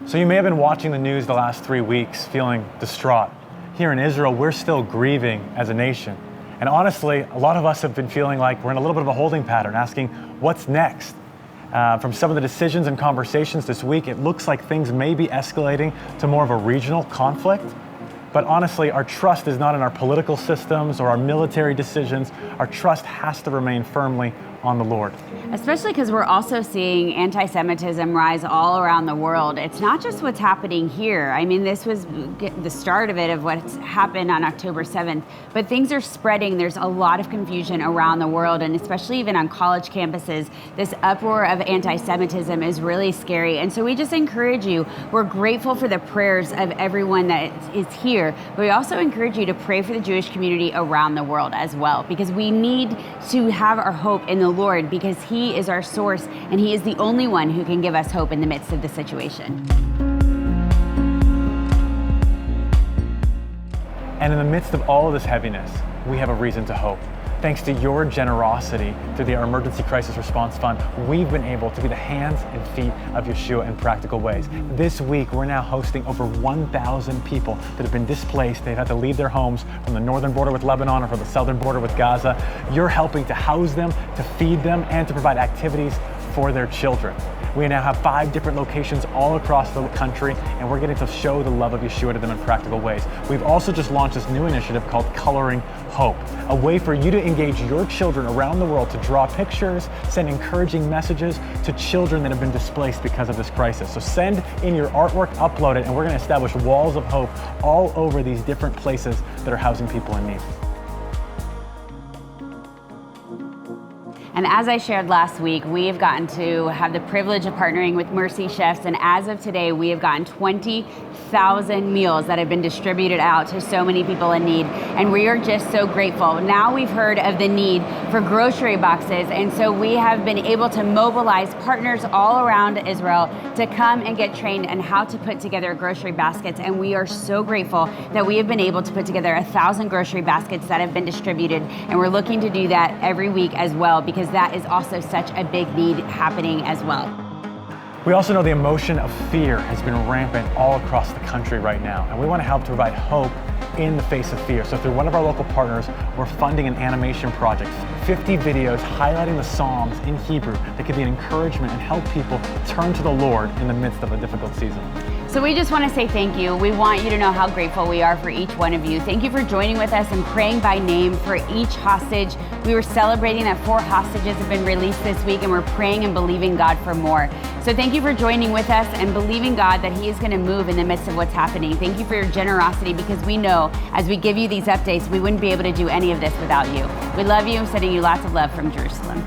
So you may have been watching the news the last 3 weeks feeling distraught. Here in Israel, we're still grieving as a nation. And honestly, a lot of us have been feeling like we're in a little bit of a holding pattern, asking what's next? From some of the decisions and conversations this week, it looks like things may be escalating to more of a regional conflict. But honestly, our trust is not in our political systems or our military decisions. Our trust has to remain firmly on the Lord. Especially because we're also seeing anti-Semitism rise all around the world. It's not just what's happening here. I mean, this was the start of it, of what's happened on October 7th. But things are spreading. There's a lot of confusion around the world, and especially even on college campuses. This uproar of anti-Semitism is really scary. And so we just encourage you. We're grateful for the prayers of everyone that is here. But we also encourage you to pray for the Jewish community around the world as well, because we need to have our hope in the Lord, because He is our source and He is the only one who can give us hope in the midst of the situation. And in the midst of all of this heaviness, we have a reason to hope. Thanks to your generosity through our Emergency Crisis Response Fund, we've been able to be the hands and feet of Yeshua in practical ways. This week, we're now hosting over 1,000 people that have been displaced. They've had to leave their homes from the northern border with Lebanon or from the southern border with Gaza. You're helping to house them, to feed them, and to provide activities for their children. We now have 5 different locations all across the country, and we're getting to show the love of Yeshua to them in practical ways. We've also just launched this new initiative called Coloring Hope, a way for you to engage your children around the world to draw pictures, send encouraging messages to children that have been displaced because of this crisis. So send in your artwork, upload it, and we're going to establish walls of hope all over these different places that are housing people in need. And as I shared last week, we have gotten to have the privilege of partnering with Mercy Chefs, and as of today, we have gotten 20,000 meals that have been distributed out to so many people in need, and we are just so grateful. Now we've heard of the need for grocery boxes, and so we have been able to mobilize partners all around Israel to come and get trained on how to put together grocery baskets, and we are so grateful that we have been able to put together 1,000 grocery baskets that have been distributed, and we're looking to do that every week as well, because that is also such a big need happening as well. We also know the emotion of fear has been rampant all across the country right now, and we want to help to provide hope in the face of fear. So through one of our local partners, we're funding an animation project, 50 videos highlighting the Psalms in Hebrew that could be an encouragement and help people turn to the Lord in the midst of a difficult season. So we just want to say thank you. We want you to know how grateful we are for each one of you. Thank you for joining with us and praying by name for each hostage. We were celebrating that 4 hostages have been released this week, and we're praying and believing God for more. So thank you for joining with us and believing God that He is going to move in the midst of what's happening. Thank you for your generosity, because we know as we give you these updates, we wouldn't be able to do any of this without you. We love you. I'm sending you lots of love from Jerusalem.